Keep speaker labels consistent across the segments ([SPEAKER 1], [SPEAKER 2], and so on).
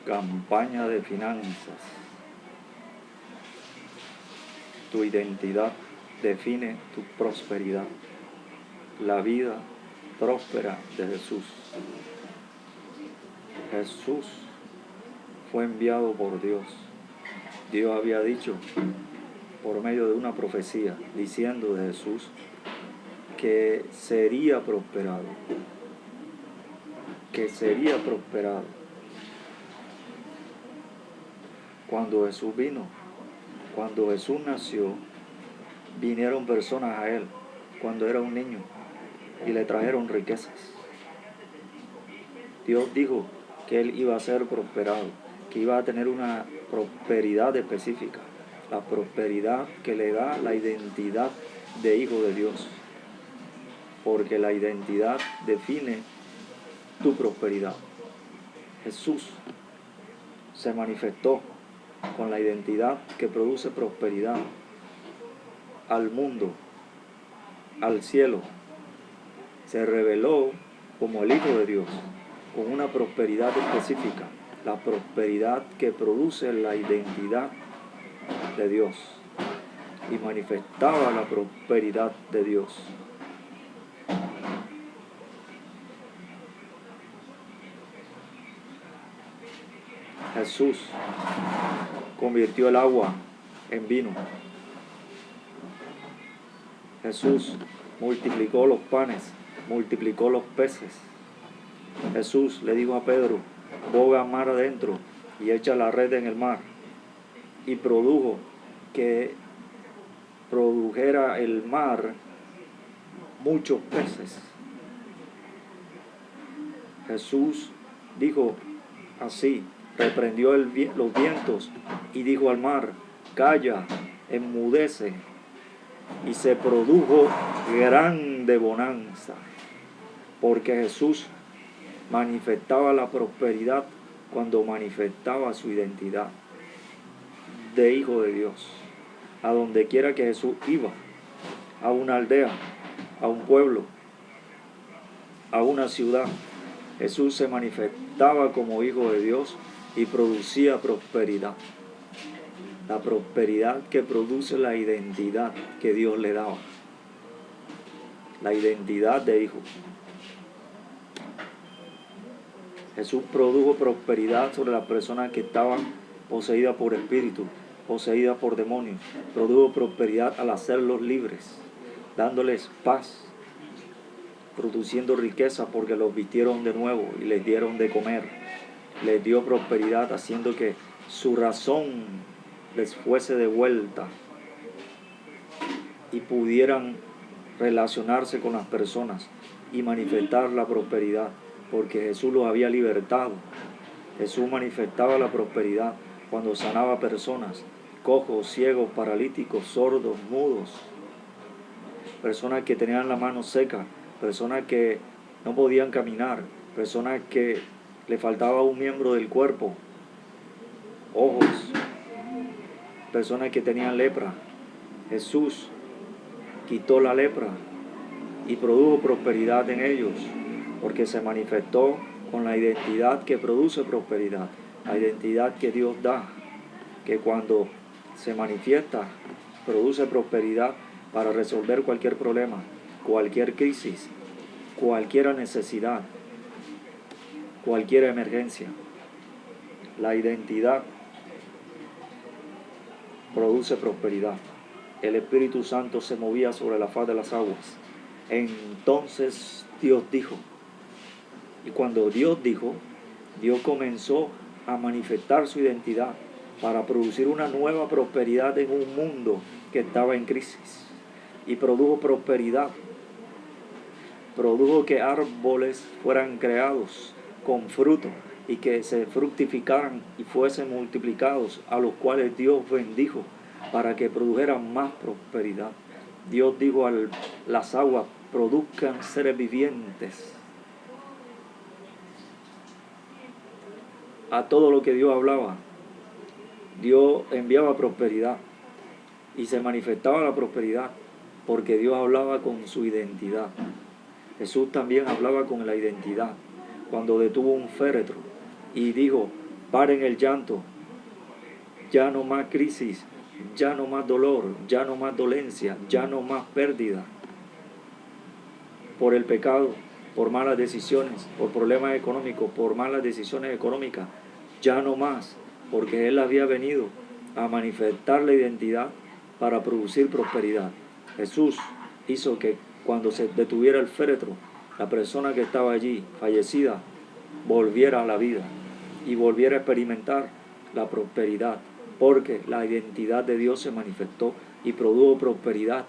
[SPEAKER 1] campaña de finanzas. Tu identidad define tu prosperidad. La vida próspera de Jesús. Jesús fue enviado por Dios. Dios había dicho por medio de una profecía, diciendo de Jesús que sería prosperado. Que sería prosperado. Cuando Jesús vino, cuando Jesús nació, vinieron personas a Él cuando era un niño y le trajeron riquezas. Dios dijo que Él iba a ser prosperado, que iba a tener una prosperidad específica, la prosperidad que le da la identidad de hijo de Dios, porque la identidad define tu prosperidad. Jesús se manifestó con la identidad que produce prosperidad al mundo, al cielo. Se reveló como el Hijo de Dios, con una prosperidad específica, la prosperidad que produce la identidad de Dios, y manifestaba la prosperidad de Dios. Jesús convirtió el agua en vino. Jesús multiplicó los panes, multiplicó los peces. Jesús le dijo a Pedro: boga mar adentro y echa la red en el mar. Y produjera el mar muchos peces. Jesús dijo así, reprendió los vientos y dijo al mar: calla, enmudece. Y se produjo grande bonanza, porque Jesús manifestaba la prosperidad cuando manifestaba su identidad de Hijo de Dios. A donde quiera que Jesús iba, a una aldea, a un pueblo, a una ciudad, Jesús se manifestaba como Hijo de Dios y producía prosperidad. La prosperidad que produce la identidad que Dios le daba. La identidad de hijo. Jesús produjo prosperidad sobre las personas que estaban poseídas por espíritus, poseídas por demonios. Produjo prosperidad al hacerlos libres, dándoles paz, produciendo riqueza porque los vistieron de nuevo y les dieron de comer. Les dio prosperidad haciendo que su razón les fuese de vuelta y pudieran relacionarse con las personas y manifestar la prosperidad, porque Jesús los había libertado. Jesús manifestaba la prosperidad cuando sanaba personas, cojos, ciegos, paralíticos, sordos, mudos, personas que tenían la mano seca, personas que no podían caminar, personas que le faltaba un miembro del cuerpo, ojos, personas que tenían lepra. Jesús quitó la lepra y produjo prosperidad en ellos, porque se manifestó con la identidad que produce prosperidad, la identidad que Dios da, que cuando se manifiesta produce prosperidad para resolver cualquier problema, cualquier crisis, cualquier necesidad, cualquier emergencia. La identidad produce prosperidad. El Espíritu Santo se movía sobre la faz de las aguas. Entonces Dios dijo. Y cuando Dios dijo, Dios comenzó a manifestar su identidad para producir una nueva prosperidad en un mundo que estaba en crisis. Y produjo prosperidad. Produjo que árboles fueran creados con fruto y que se fructificaran y fuesen multiplicados, a los cuales Dios bendijo para que produjeran más prosperidad. Dios dijo a las aguas: produzcan seres vivientes. A todo lo que Dios hablaba, Dios enviaba prosperidad y se manifestaba la prosperidad porque Dios hablaba con su identidad. Jesús también hablaba con la identidad cuando detuvo un féretro y dijo: Paren el llanto. Ya no más crisis, ya no más dolor, ya no más dolencia, ya no más pérdida por el pecado, por malas decisiones, por problemas económicos, por malas decisiones económicas. Ya no más, porque Él había venido a manifestar la identidad para producir prosperidad. Jesús hizo que cuando se detuviera el féretro, la persona que estaba allí, fallecida, volviera a la vida y volviera a experimentar la prosperidad, porque la identidad de Dios se manifestó y produjo prosperidad,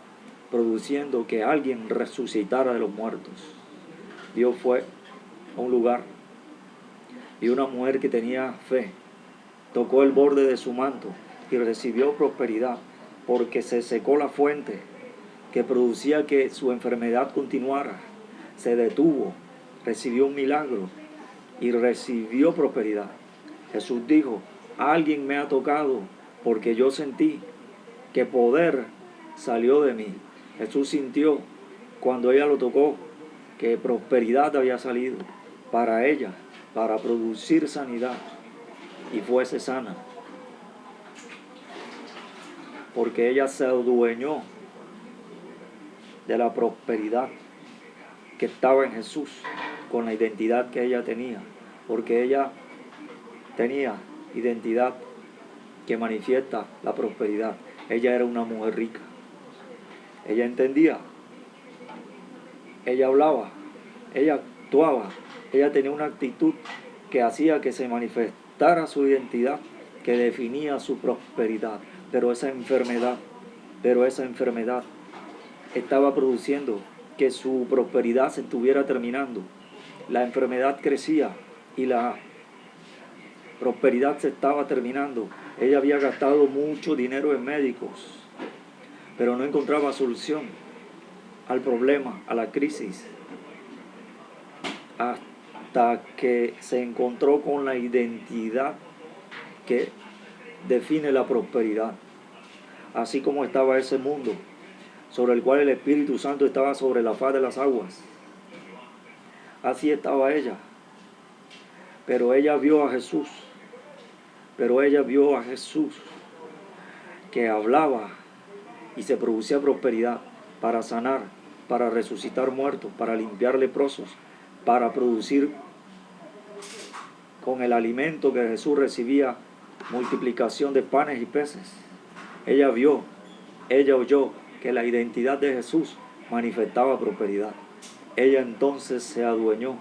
[SPEAKER 1] produciendo que alguien resucitara de los muertos. Dios fue a un lugar y una mujer que tenía fe tocó el borde de su manto y recibió prosperidad, porque se secó la fuente que producía que su enfermedad continuara. Se detuvo, recibió un milagro y recibió prosperidad. Jesús dijo: alguien me ha tocado, porque yo sentí que poder salió de mí. Jesús sintió cuando ella lo tocó que prosperidad había salido para ella, para producir sanidad, y fuese sana, porque ella se adueñó de la prosperidad que estaba en Jesús, con la identidad que ella tenía, porque ella tenía identidad que manifiesta la prosperidad. Ella era una mujer rica, ella entendía, ella hablaba, ella actuaba, ella tenía una actitud que hacía que se manifestara su identidad, que definía su prosperidad. Pero esa enfermedad estaba produciendo que su prosperidad se estuviera terminando. La enfermedad crecía y la prosperidad se estaba terminando. Ella había gastado mucho dinero en médicos, pero no encontraba solución al problema, a la crisis, hasta que se encontró con la identidad que define la prosperidad. Así como estaba ese mundo sobre el cual el Espíritu Santo estaba sobre la faz de las aguas, así estaba ella. Pero ella vio a Jesús, que hablaba y se producía prosperidad para sanar, para resucitar muertos, para limpiar leprosos, para producir con el alimento que Jesús recibía multiplicación de panes y peces. Ella oyó que la identidad de Jesús manifestaba prosperidad. Ella entonces se adueñó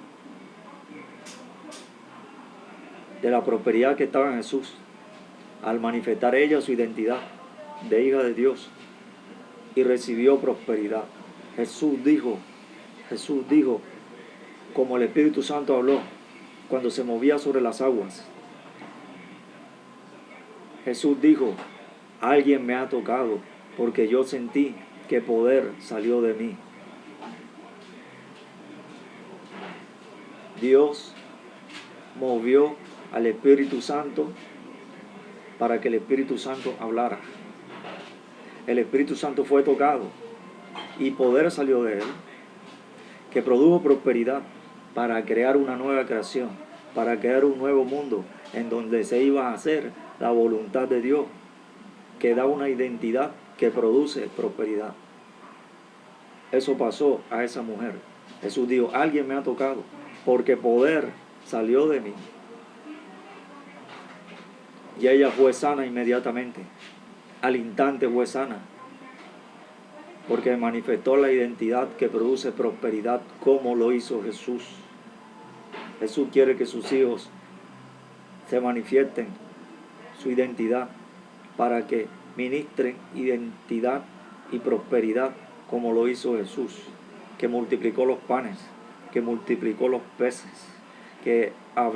[SPEAKER 1] de la prosperidad que estaba en Jesús, al manifestar ella su identidad de hija de Dios, y recibió prosperidad. Jesús dijo, como el Espíritu Santo habló cuando se movía sobre las aguas. Jesús dijo: alguien me ha tocado, porque yo sentí que poder salió de mí. Dios movió al Espíritu Santo para que el Espíritu Santo hablara. El Espíritu Santo fue tocado y poder salió de él, que produjo prosperidad para crear una nueva creación, para crear un nuevo mundo en donde se iba a hacer la voluntad de Dios, que da una identidad que produce prosperidad. Eso pasó a esa mujer. Jesús dijo: alguien me ha tocado, porque poder salió de mí. Y ella fue sana inmediatamente. Al instante fue sana, porque manifestó la identidad que produce prosperidad, como lo hizo Jesús. Jesús quiere que sus hijos se manifiesten su identidad, para que ministren identidad y prosperidad, como lo hizo Jesús, que multiplicó los panes, que multiplicó los peces, que al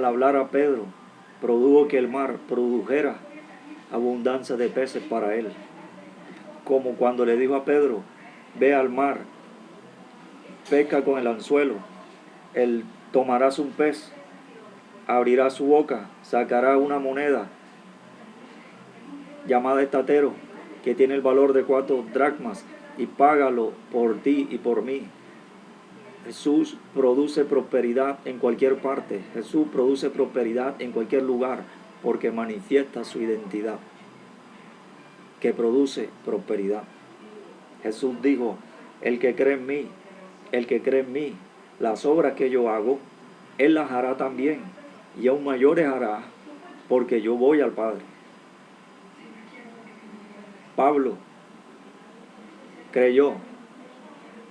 [SPEAKER 1] hablar a Pedro, produjo que el mar produjera abundancia de peces para él. Como cuando le dijo a Pedro: ve al mar, pesca con el anzuelo, él tomarás un pez, abrirá su boca, sacará una moneda llamada estatero, que tiene el valor de 4 dracmas, y págalo por ti y por mí. Jesús produce prosperidad en cualquier parte. Jesús produce prosperidad en cualquier lugar porque manifiesta su identidad, que produce prosperidad. Jesús dijo, el que cree en mí, las obras que yo hago, Él las hará también, y aún mayores hará, porque yo voy al Padre. Pablo creyó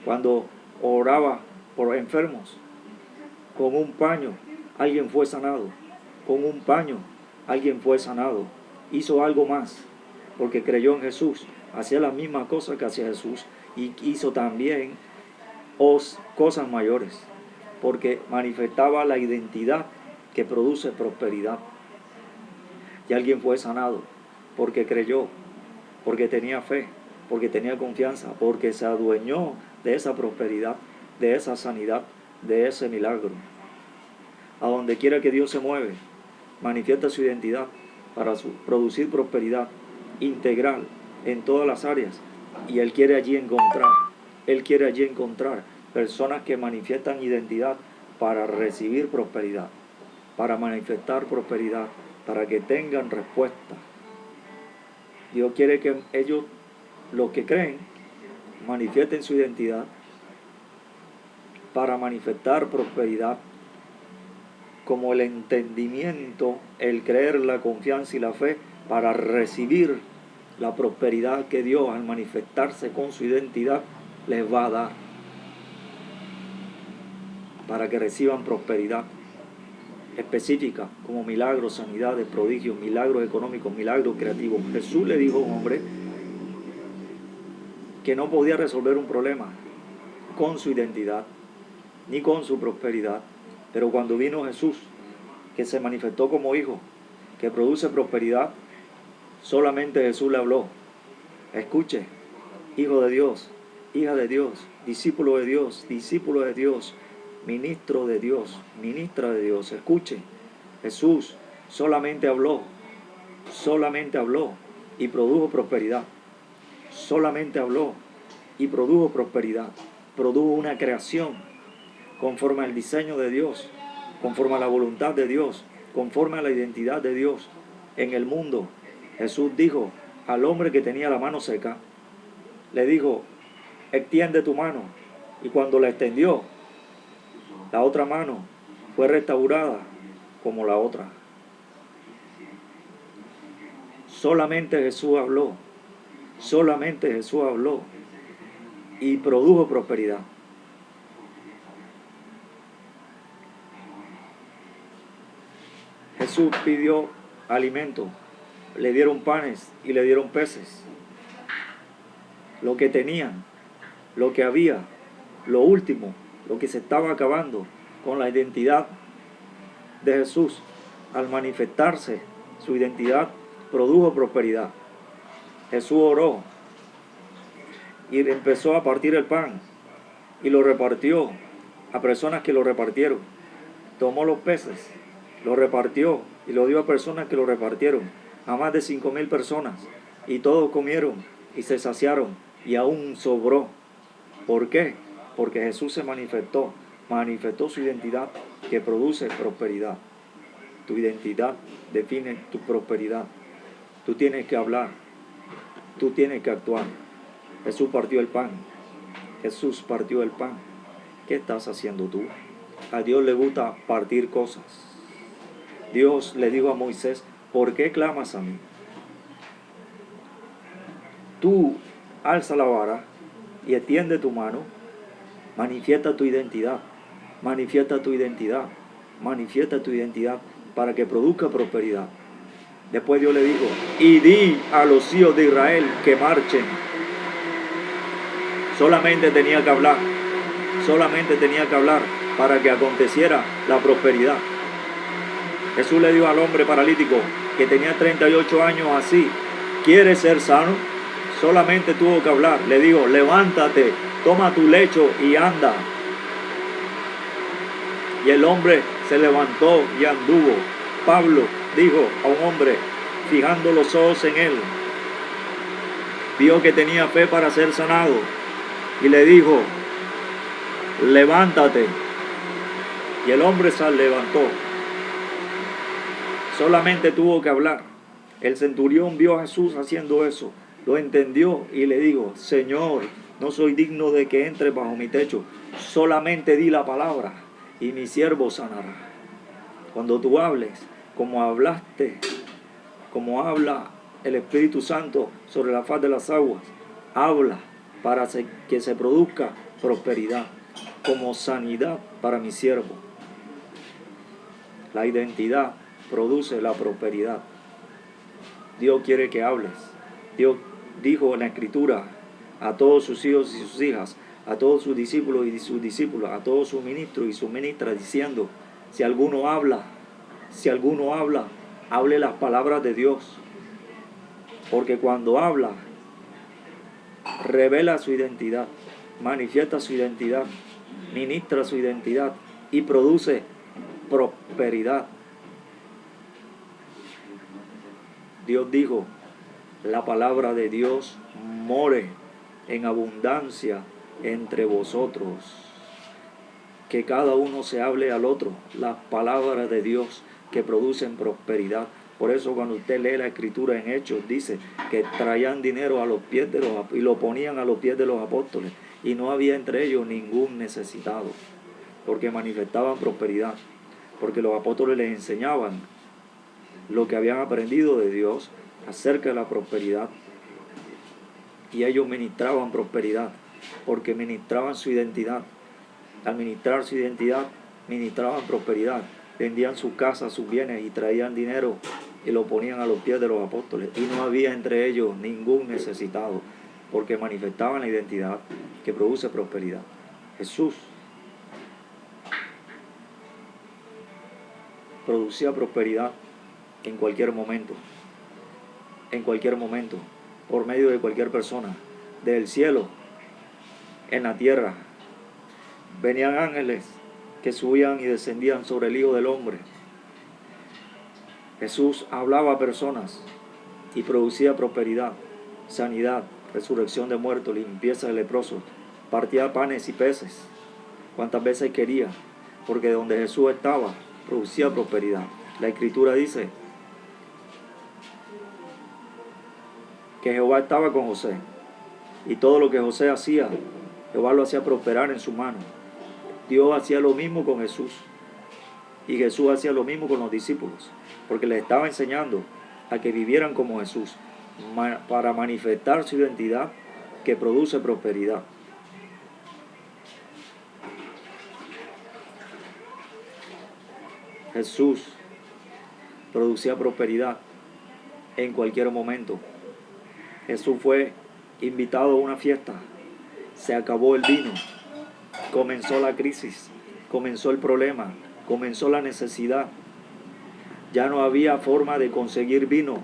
[SPEAKER 1] cuando oraba por enfermos. Con un paño alguien fue sanado. Con un paño alguien fue sanado. Hizo algo más porque creyó en Jesús. Hacía la misma cosa que hacía Jesús y hizo también cosas mayores porque manifestaba la identidad que produce prosperidad. Y alguien fue sanado porque creyó, porque tenía fe, porque tenía confianza, porque se adueñó de esa prosperidad, de esa sanidad, de ese milagro. A donde quiera que Dios se mueve, manifiesta su identidad para producir prosperidad integral en todas las áreas. Y Él quiere allí encontrar personas que manifiestan identidad para recibir prosperidad, para manifestar prosperidad, para que tengan respuesta. Dios quiere que ellos, los que creen, manifiesten su identidad para manifestar prosperidad, como el entendimiento, el creer, la confianza y la fe, para recibir la prosperidad que Dios, al manifestarse con su identidad, les va a dar, para que reciban prosperidad específica, como milagros, sanidades, prodigios, milagros económicos, milagros creativos. Jesús le dijo a un hombre que no podía resolver un problema con su identidad, ni con su prosperidad. Pero cuando vino Jesús, que se manifestó como hijo, que produce prosperidad, solamente Jesús le habló. Escuche, hijo de Dios, hija de Dios, discípulo de Dios, ministro de Dios, ministra de Dios. Escuche, Jesús solamente habló y produjo prosperidad. Solamente habló y produjo prosperidad. Produjo una creación conforme al diseño de Dios, conforme a la voluntad de Dios, conforme a la identidad de Dios en el mundo. Jesús dijo al hombre que tenía la mano seca, le dijo, extiende tu mano. Y cuando la extendió, la otra mano fue restaurada como la otra. Solamente Jesús habló y produjo prosperidad. Jesús pidió alimento, le dieron panes y le dieron peces. Lo que tenían, lo que había, lo último, lo que se estaba acabando con la identidad de Jesús. Al manifestarse su identidad, produjo prosperidad. Jesús oró y empezó a partir el pan y lo repartió a personas que lo repartieron. Tomó los peces, lo repartió y lo dio a personas que lo repartieron, a más de 5,000 personas, y todos comieron y se saciaron y aún sobró. ¿Por qué? Porque Jesús se manifestó su identidad, que produce prosperidad. Tu identidad define tu prosperidad. Tú tienes que hablar, tú tienes que actuar. Jesús partió el pan. ¿Qué estás haciendo tú? A Dios le gusta partir cosas. Dios le dijo a Moisés, ¿por qué clamas a mí? Tú alza la vara y extiende tu mano, manifiesta tu identidad para que produzca prosperidad. Después Dios le dijo, y di a los hijos de Israel que marchen. Solamente tenía que hablar para que aconteciera la prosperidad. Jesús le dijo al hombre paralítico que tenía 38 años así, ¿quieres ser sano? Solamente tuvo que hablar. Le dijo, levántate, toma tu lecho y anda. Y el hombre se levantó y anduvo. Pablo dijo a un hombre, fijando los ojos en él, vio que tenía fe para ser sanado y le dijo, levántate. Y el hombre se levantó. Solamente tuvo que hablar. El centurión vio a Jesús haciendo eso, lo entendió y le dijo: Señor, no soy digno de que entre bajo mi techo, solamente di la palabra y mi siervo sanará. Cuando tú hables, como hablaste, como habla el Espíritu Santo sobre la faz de las aguas, habla para que se produzca prosperidad, como sanidad para mi siervo. La identidad produce la prosperidad. Dios quiere que hables. Dios dijo en la Escritura a todos sus hijos y sus hijas, a todos sus discípulos y sus discípulas, a todos sus ministros y sus ministras, diciendo: si alguno habla, hable las palabras de Dios. Porque cuando habla, revela su identidad, manifiesta su identidad, ministra su identidad y produce prosperidad. Dios dijo: la palabra de Dios more en abundancia entre vosotros. Que cada uno se hable al otro las palabras de Dios que producen prosperidad. Por eso cuando usted lee la Escritura en Hechos, dice que traían dinero a los pies de y lo ponían a los pies de los apóstoles, y no había entre ellos ningún necesitado, porque manifestaban prosperidad, porque los apóstoles les enseñaban lo que habían aprendido de Dios acerca de la prosperidad, y ellos ministraban prosperidad porque ministraban su identidad. Al ministrar su identidad, ministraban prosperidad, vendían sus casas, sus bienes y traían dinero y lo ponían a los pies de los apóstoles, y no había entre ellos ningún necesitado, porque manifestaban la identidad que produce prosperidad. Jesús producía prosperidad en cualquier momento, por medio de cualquier persona, del cielo, en la tierra. Venían ángeles que subían y descendían sobre el Hijo del Hombre. Jesús hablaba a personas y producía prosperidad, sanidad, resurrección de muertos, limpieza de leprosos, partía panes y peces cuantas veces quería, porque donde Jesús estaba producía prosperidad. La Escritura dice que Jehová estaba con José, y todo lo que José hacía, Jehová lo hacía prosperar en su mano. Dios hacía lo mismo con Jesús, y Jesús hacía lo mismo con los discípulos, porque les estaba enseñando a que vivieran como Jesús, para manifestar su identidad que produce prosperidad. Jesús producía prosperidad en cualquier momento. Jesús fue invitado a una fiesta, se acabó el vino, comenzó la crisis, comenzó el problema, comenzó la necesidad. Ya no había forma de conseguir vino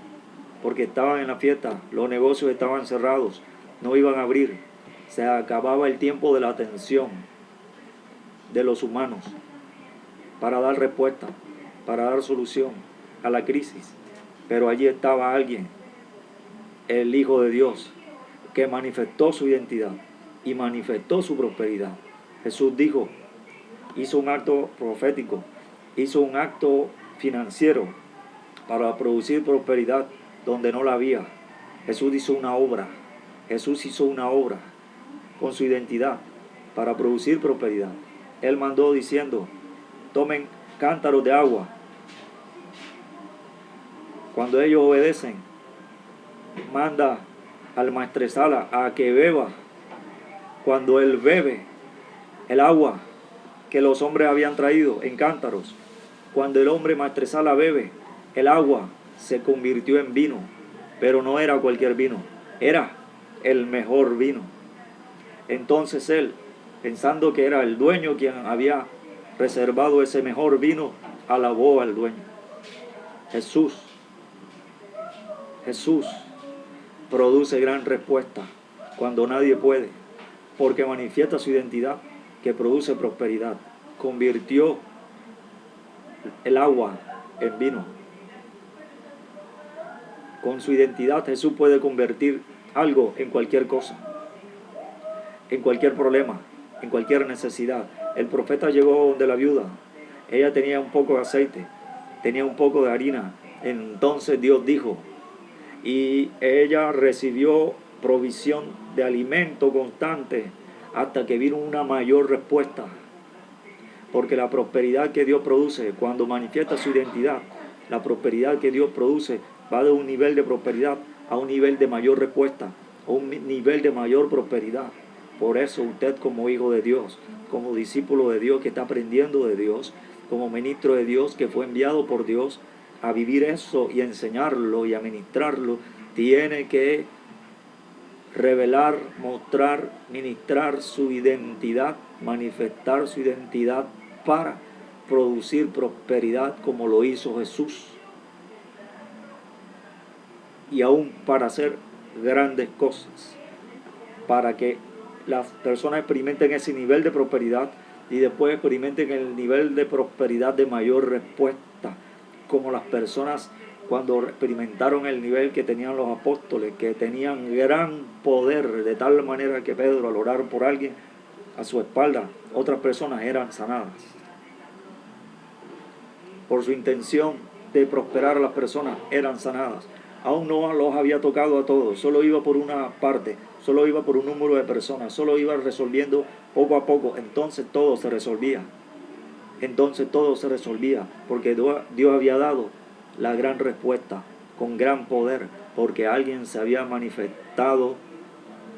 [SPEAKER 1] porque estaban en la fiesta, los negocios estaban cerrados, no iban a abrir. Se acababa el tiempo de la atención de los humanos para dar respuesta, para dar solución a la crisis. Pero allí estaba alguien, el Hijo de Dios, que manifestó su identidad y manifestó su prosperidad. Jesús dijo, hizo un acto profético, hizo un acto financiero para producir prosperidad donde no la había. Jesús hizo una obra con su identidad para producir prosperidad. Él mandó diciendo, tomen cántaros de agua. Cuando ellos obedecen, manda al maestresala a que beba. Cuando él bebe el agua que los hombres habían traído en cántaros, cuando el hombre maestresala bebe el agua, se convirtió en vino. Pero no era cualquier vino, era el mejor vino. Entonces él, pensando que era el dueño quien había reservado ese mejor vino, alabó al dueño. Jesús produce gran respuesta cuando nadie puede, porque manifiesta su identidad que produce prosperidad. Convirtió el agua en vino. Con su identidad Jesús puede convertir algo en cualquier cosa, en cualquier problema, en cualquier necesidad. El profeta llegó donde la viuda. Ella tenía un poco de aceite, tenía un poco de harina. Entonces Dios dijo, y ella recibió provisión de alimento constante hasta que vino una mayor respuesta. Porque la prosperidad que Dios produce cuando manifiesta su identidad, la prosperidad que Dios produce va de un nivel de prosperidad a un nivel de mayor respuesta, a un nivel de mayor prosperidad. Por eso usted, como hijo de Dios, como discípulo de Dios que está aprendiendo de Dios, como ministro de Dios que fue enviado por Dios a vivir eso y a enseñarlo y a ministrarlo, tiene que revelar, mostrar, ministrar su identidad, manifestar su identidad para producir prosperidad como lo hizo Jesús, y aún para hacer grandes cosas, para que las personas experimenten ese nivel de prosperidad y después experimenten el nivel de prosperidad de mayor respuesta, como las personas cuando experimentaron el nivel que tenían los apóstoles, que tenían gran poder, de tal manera que Pedro, al orar por alguien a su espalda, otras personas eran sanadas. Por su intención de prosperar a las personas, eran sanadas. Aún no los había tocado a todos, solo iba por una parte, solo iba por un número de personas, solo iba resolviendo poco a poco. Entonces todo se resolvía. Porque Dios había dado la gran respuesta con gran poder, porque alguien se había manifestado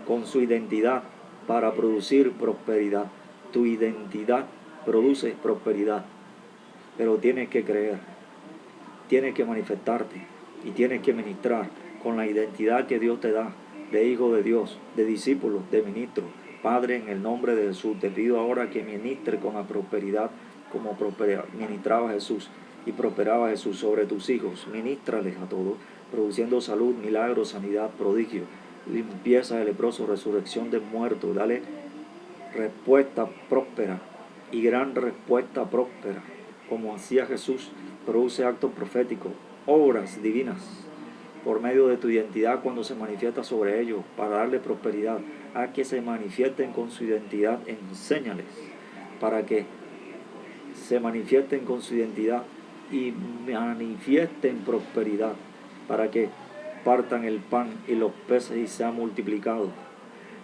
[SPEAKER 1] con su identidad para producir prosperidad. Tu identidad produce prosperidad, pero tienes que creer, tienes que manifestarte y tienes que ministrar con la identidad que Dios te da, de hijo de Dios, de discípulo, de ministro. Padre, en el nombre de Jesús, te pido ahora que ministre con la prosperidad como ministraba Jesús y prosperaba Jesús sobre tus hijos. Ministrales a todos, produciendo salud, milagros, sanidad, prodigio, limpieza de leproso, resurrección de muertos. Dale respuesta próspera y gran respuesta próspera, como hacía Jesús. Produce actos proféticos, obras divinas por medio de tu identidad cuando se manifiesta sobre ellos, para darle prosperidad. A que se manifiesten con su identidad, enséñales para que se manifiesten con su identidad y manifiesten prosperidad, para que partan el pan y los peces y sean multiplicados,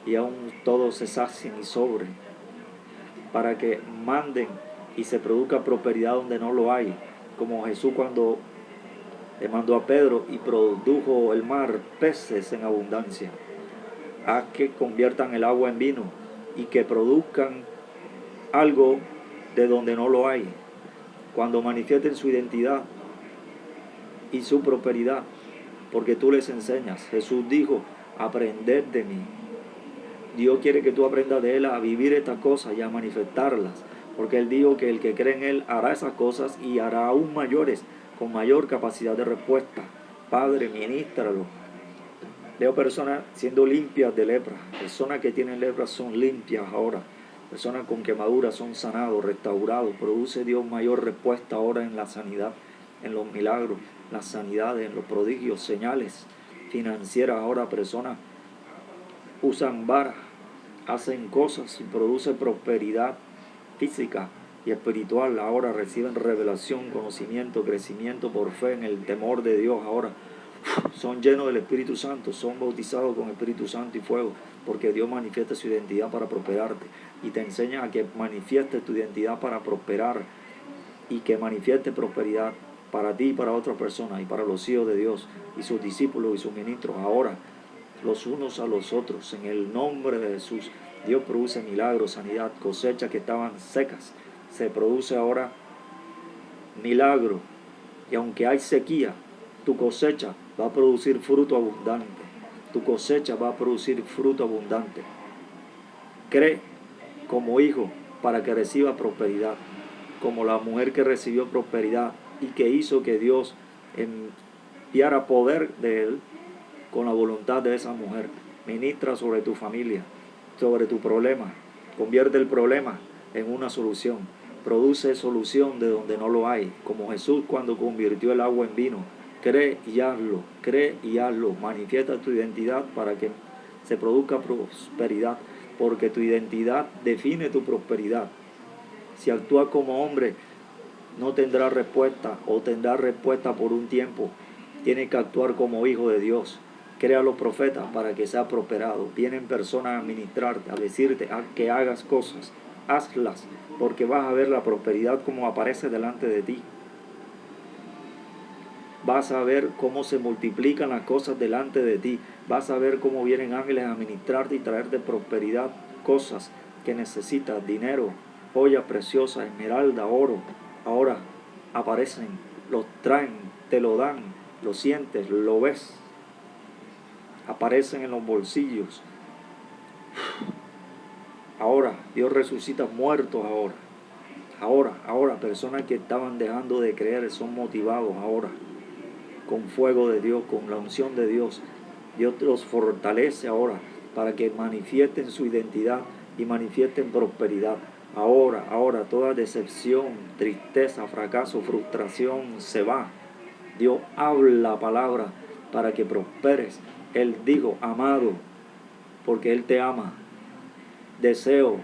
[SPEAKER 1] y aún todos se sacien y sobren, para que manden y se produzca prosperidad donde no lo hay, como Jesús cuando le mandó a Pedro y produjo el mar peces en abundancia. Haz que conviertan el agua en vino y que produzcan algo de donde no lo hay, cuando manifiesten su identidad y su prosperidad, porque tú les enseñas. Jesús dijo, aprended de mí. Dios quiere que tú aprendas de Él a vivir estas cosas y a manifestarlas, porque Él dijo que el que cree en Él hará esas cosas y hará aún mayores, con mayor capacidad de respuesta. Padre, ministralo. Veo personas siendo limpias de lepra. Personas que tienen lepra son limpias ahora. Personas con quemaduras son sanados, restaurados. Produce Dios mayor respuesta ahora en la sanidad, en los milagros, las sanidades, en los prodigios, señales financieras. Ahora personas usan varas, hacen cosas y produce prosperidad física y espiritual. Ahora reciben revelación, conocimiento, crecimiento por fe en el temor de Dios. Ahora son llenos del Espíritu Santo, son bautizados con Espíritu Santo y fuego, porque Dios manifiesta su identidad para prosperarte y te enseña a que manifiestes tu identidad para prosperar y que manifieste prosperidad para ti y para otras personas y para los hijos de Dios y sus discípulos y sus ministros. Ahora, los unos a los otros, en el nombre de Jesús, Dios produce milagros, sanidad, cosechas que estaban secas. Se produce ahora milagro, y aunque hay sequía, tu cosecha va a producir fruto abundante. Tu cosecha va a producir fruto abundante. Cree como hijo para que reciba prosperidad, como la mujer que recibió prosperidad y que hizo que Dios enviara poder de Él con la voluntad de esa mujer. Ministra sobre tu familia, sobre tu problema. Convierte el problema en una solución. Produce solución de donde no lo hay, como Jesús cuando convirtió el agua en vino. Cree y hazlo, cree y hazlo. Manifiesta tu identidad para que se produzca prosperidad. porque tu identidad define tu prosperidad. Si actúas como hombre, no tendrás respuesta o tendrás respuesta por un tiempo. Tienes que actuar como hijo de Dios. Crea a los profetas para que seas prosperado. Vienen personas a ministrarte, a decirte que hagas cosas. Hazlas, porque vas a ver la prosperidad como aparece delante de ti. Vas a ver cómo se multiplican las cosas delante de ti. Vas a ver cómo vienen ángeles a ministrarte y traerte prosperidad, cosas que necesitas, dinero, joyas preciosas, esmeralda, oro. Ahora aparecen, los traen, te lo dan, lo sientes, lo ves. Aparecen en los bolsillos. Ahora, Dios resucita muertos ahora. Ahora, personas que estaban dejando de creer son motivados ahora. Con fuego de Dios, con la unción de Dios. Dios los fortalece ahora para que manifiesten su identidad y manifiesten prosperidad. Ahora, toda decepción, tristeza, fracaso, frustración se va. Dios habla palabra para que prosperes. Él dijo, amado, porque Él te ama. Deseo,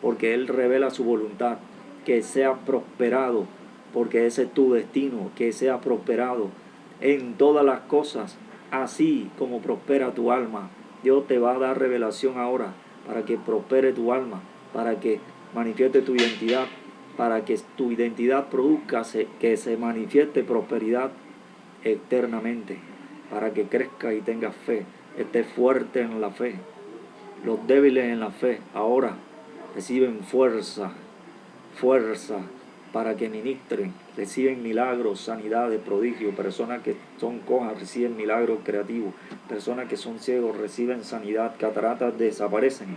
[SPEAKER 1] porque Él revela su voluntad. Que sea prosperado, porque ese es tu destino. Que sea prosperado en todas las cosas, así como prospera tu alma. Dios te va a dar revelación ahora para que prospere tu alma, para que manifieste tu identidad, para que tu identidad produzca que se manifieste prosperidad eternamente, para que crezca y tengas fe, estés fuerte en la fe. Los débiles en la fe ahora reciben fuerza para que ministren, reciben milagros, sanidades, prodigios. Personas que son cojas reciben milagros creativos, personas que son ciegos reciben sanidad, cataratas desaparecen.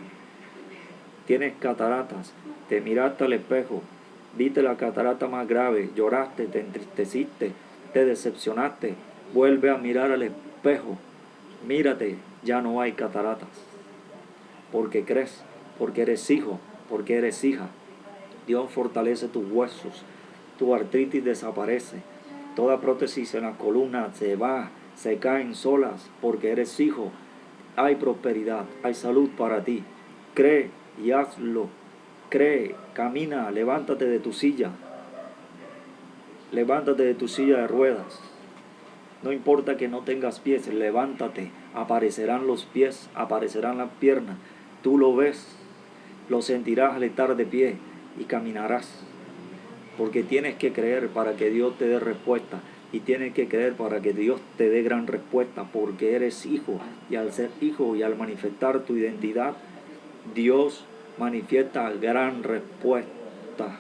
[SPEAKER 1] Tienes cataratas, te miraste al espejo, viste la catarata más grave, lloraste, te entristeciste, te decepcionaste, vuelve a mirar al espejo, mírate, ya no hay cataratas, porque crees, porque eres hijo, porque eres hija. Dios fortalece tus huesos, tu artritis desaparece, toda prótesis en la columna se va, se caen solas, porque eres hijo. Hay prosperidad, hay salud para ti. Cree y hazlo. Cree, camina, levántate de tu silla. Levántate de tu silla de ruedas. No importa que no tengas pies, levántate. Aparecerán los pies, aparecerán las piernas. Tú lo ves, lo sentirás al estar de pie y caminarás. Porque tienes que creer para que Dios te dé respuesta. Y tienes que creer para que Dios te dé gran respuesta, porque eres hijo. Y al ser hijo y al manifestar tu identidad, Dios manifiesta gran respuesta.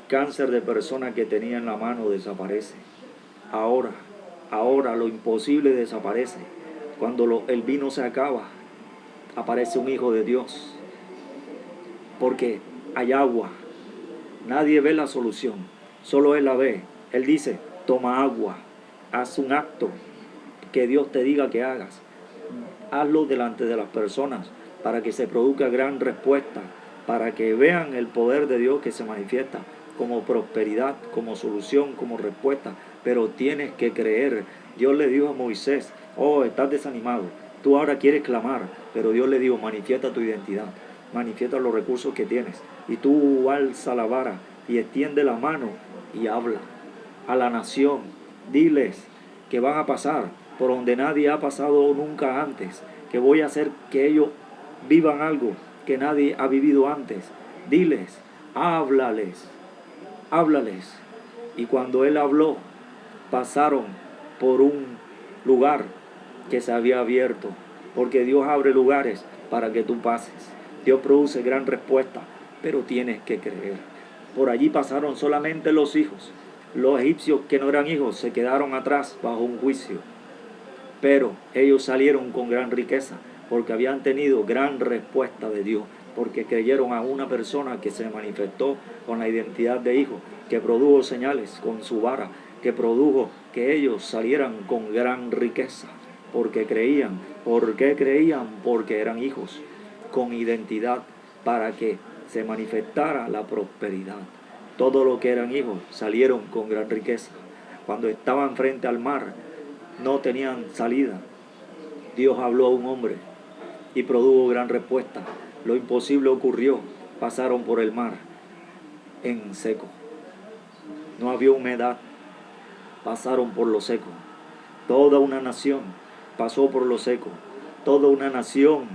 [SPEAKER 1] Cáncer de persona que tenía en la mano desaparece. Ahora lo imposible desaparece. Cuando el vino se acaba, aparece un hijo de Dios. Porque hay agua. Nadie ve la solución, solo Él la ve. Él dice, toma agua, haz un acto que Dios te diga que hagas. Hazlo delante de las personas para que se produzca gran respuesta, para que vean el poder de Dios que se manifiesta como prosperidad, como solución, como respuesta. Pero tienes que creer. Dios le dijo a Moisés, estás desanimado, tú ahora quieres clamar, pero Dios le dijo, manifiesta tu identidad, manifiesta los recursos que tienes, y tú alza la vara y extiende la mano y habla a la nación. Diles que van a pasar por donde nadie ha pasado nunca antes, que voy a hacer que ellos vivan algo que nadie ha vivido antes. Diles, háblales. Y cuando Él habló, pasaron por un lugar que se había abierto, porque Dios abre lugares para que tú pases. Dios produce gran respuesta, pero tienes que creer. Por allí pasaron solamente los hijos. Los egipcios que no eran hijos se quedaron atrás bajo un juicio, pero ellos salieron con gran riqueza, porque habían tenido gran respuesta de Dios, porque creyeron a una persona que se manifestó con la identidad de hijo, que produjo señales con su vara, que produjo que ellos salieran con gran riqueza, porque creían. ¿Por qué creían? Porque eran hijos con identidad, para que se manifestara la prosperidad. Todos los que eran hijos salieron con gran riqueza. Cuando estaban frente al mar, no tenían salida. Dios habló a un hombre y produjo gran respuesta. Lo imposible ocurrió. Pasaron por el mar en seco. No había humedad. Pasaron por lo seco. Toda una nación pasó por lo seco. Toda una nación,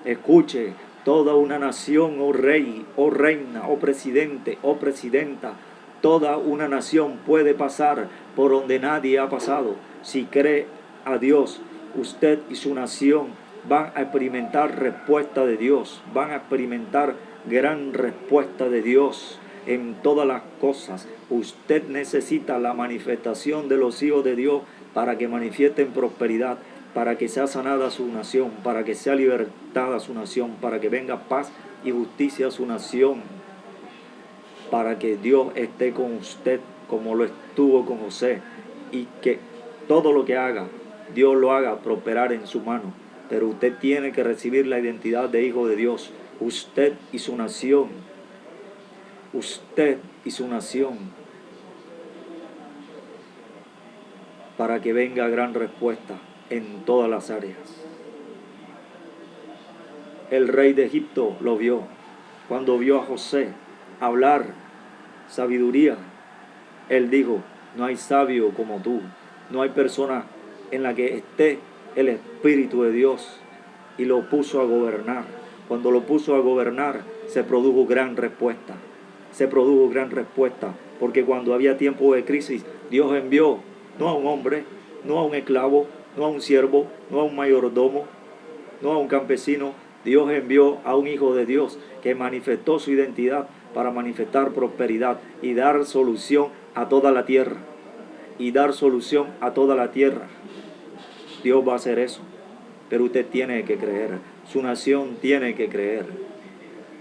[SPEAKER 1] escuche, toda una nación, oh rey, oh reina, oh presidente, oh presidenta, toda una nación puede pasar por donde nadie ha pasado. Si cree a Dios, usted y su nación van a experimentar respuesta de Dios, van a experimentar gran respuesta de Dios en todas las cosas. Usted necesita la manifestación de los hijos de Dios para que manifiesten prosperidad, para que sea sanada su nación, para que sea libertada su nación, para que venga paz y justicia a su nación, para que Dios esté con usted como lo estuvo con José, y que todo lo que haga, Dios lo haga prosperar en su mano. Pero usted tiene que recibir la identidad de hijo de Dios, usted y su nación, usted y su nación, para que venga gran respuesta en todas las áreas. El rey de Egipto lo vio. Cuando vio a José hablar sabiduría, él dijo: no hay sabio como tú, no hay persona en la que esté el Espíritu de Dios. Y lo puso a gobernar. Cuando lo puso a gobernar, se produjo gran respuesta. Se produjo gran respuesta, porque cuando había tiempo de crisis, Dios envió no a un hombre, no a un esclavo, no a un siervo, no a un mayordomo, no a un campesino. Dios envió a un hijo de Dios que manifestó su identidad para manifestar prosperidad y dar solución a toda la tierra. Y dar solución a toda la tierra. Dios va a hacer eso. Pero usted tiene que creer. Su nación tiene que creer.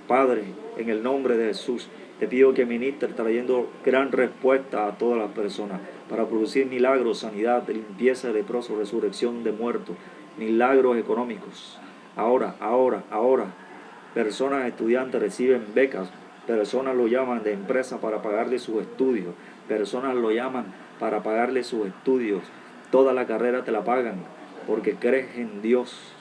[SPEAKER 1] Padre, en el nombre de Jesús, te pido que ministres trayendo gran respuesta a todas las personas para producir milagros, sanidad, limpieza, leproso, resurrección de muertos, milagros económicos. Ahora. Personas, estudiantes reciben becas, personas lo llaman de empresa para pagarle sus estudios, personas lo llaman para pagarle sus estudios. Toda la carrera te la pagan porque crees en Dios.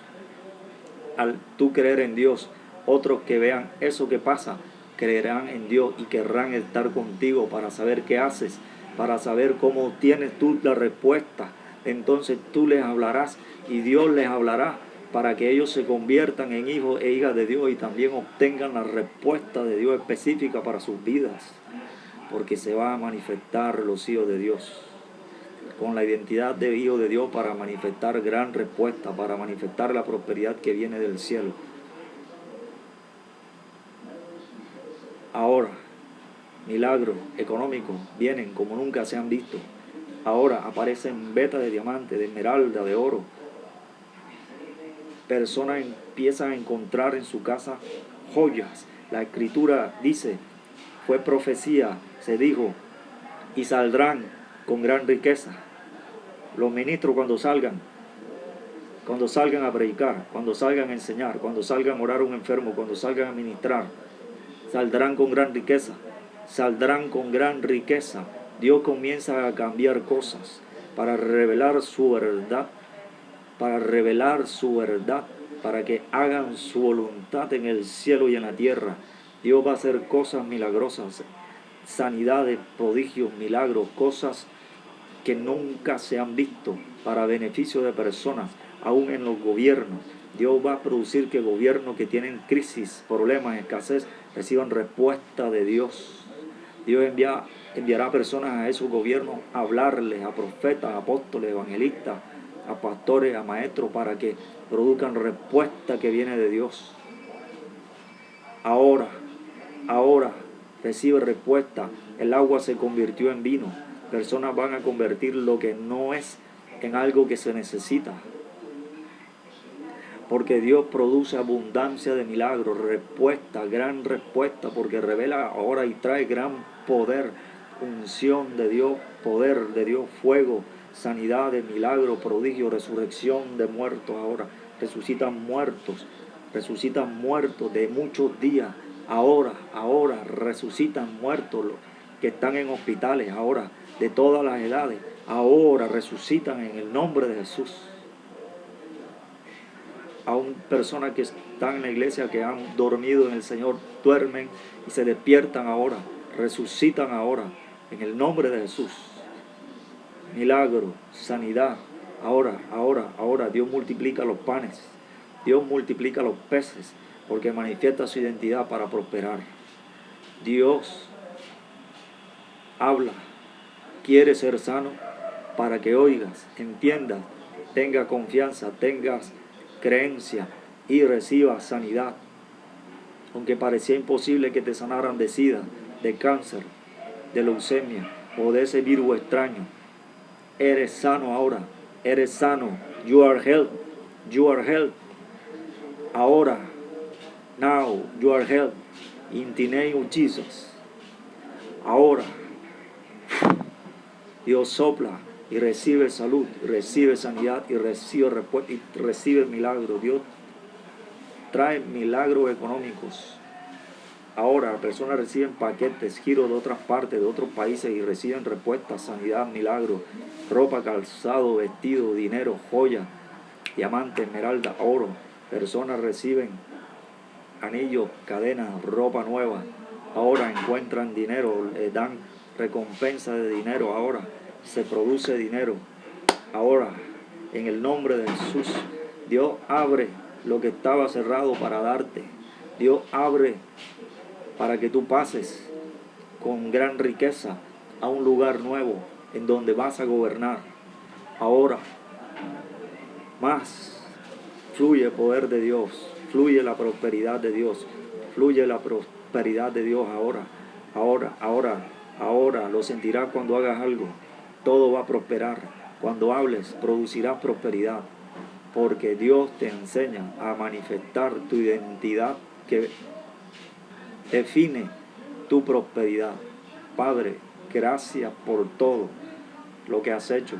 [SPEAKER 1] Al tú creer en Dios, otros que vean eso que pasa, creerán en Dios y querrán estar contigo para saber qué haces, para saber cómo tienes tú la respuesta. Entonces tú les hablarás y Dios les hablará para que ellos se conviertan en hijos e hijas de Dios y también obtengan la respuesta de Dios específica para sus vidas, porque se van a manifestar los hijos de Dios con la identidad de hijo de Dios para manifestar gran respuesta, para manifestar la prosperidad que viene del cielo. Ahora, milagros económicos vienen como nunca se han visto. Ahora aparecen vetas de diamante, de esmeralda, de oro. Personas empiezan a encontrar en su casa joyas. La escritura dice, fue profecía, se dijo, y saldrán con gran riqueza. Los ministros cuando salgan a predicar, cuando salgan a enseñar, cuando salgan a orar a un enfermo, cuando salgan a ministrar, saldrán con gran riqueza, saldrán con gran riqueza. Dios comienza a cambiar cosas para revelar su verdad, para que hagan su voluntad en el cielo y en la tierra. Dios va a hacer cosas milagrosas, sanidades, prodigios, milagros, cosas que nunca se han visto para beneficio de personas, aún en los gobiernos. Dios va a producir que gobiernos que tienen crisis, problemas, escasez, reciban respuesta de Dios. Dios enviará personas a esos gobiernos a hablarles, a profetas, a apóstoles, evangelistas, a pastores, a maestros, para que produzcan respuesta que viene de Dios. Ahora recibe respuesta. El agua se convirtió en vino. Personas van a convertir lo que no es en algo que se necesita. Porque Dios produce abundancia de milagros, respuesta, gran respuesta, porque revela ahora y trae gran poder, unción de Dios, poder de Dios, fuego, sanidad, de milagros, prodigio, resurrección de muertos. Ahora resucitan muertos de muchos días. Ahora resucitan muertos que están en hospitales, ahora de todas las edades, ahora resucitan en el nombre de Jesús. Aún personas que están en la iglesia, que han dormido en el Señor, duermen y se despiertan ahora, resucitan ahora, en el nombre de Jesús. Milagro, sanidad, ahora, Dios multiplica los panes, Dios multiplica los peces, porque manifiesta su identidad para prosperar. Dios habla, quiere ser sano, para que oigas, entiendas, tengas confianza, tengas creencia y recibas sanidad. Aunque parecía imposible que te sanaran de SIDA, de cáncer, de leucemia o de ese virus extraño, eres sano ahora, eres sano. You are healed, you are healed. Ahora, now, you are healed. In the name of Jesus. Ahora, Dios sopla y recibe salud, recibe sanidad y recibe respuesta y recibe milagros. Dios trae milagros económicos. Ahora las personas reciben paquetes, giros de otras partes, de otros países y reciben respuestas, sanidad, milagros, ropa, calzado, vestido, dinero, joyas, diamantes, esmeralda, oro. Personas reciben anillos, cadenas, ropa nueva. Ahora encuentran dinero, dan recompensa de dinero. Ahora se produce dinero. Ahora, en el nombre de Jesús, Dios abre lo que estaba cerrado para darte. Dios abre para que tú pases con gran riqueza a un lugar nuevo en donde vas a gobernar. Ahora, más fluye el poder de Dios, fluye la prosperidad de Dios, fluye la prosperidad de Dios ahora, lo sentirás cuando hagas algo, todo va a prosperar, cuando hables producirás prosperidad, porque Dios te enseña a manifestar tu identidad que define tu prosperidad. Padre, gracias por todo lo que has hecho,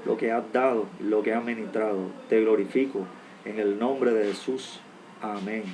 [SPEAKER 1] lo que has dado, lo que has ministrado. Te glorifico en el nombre de Jesús. Amén.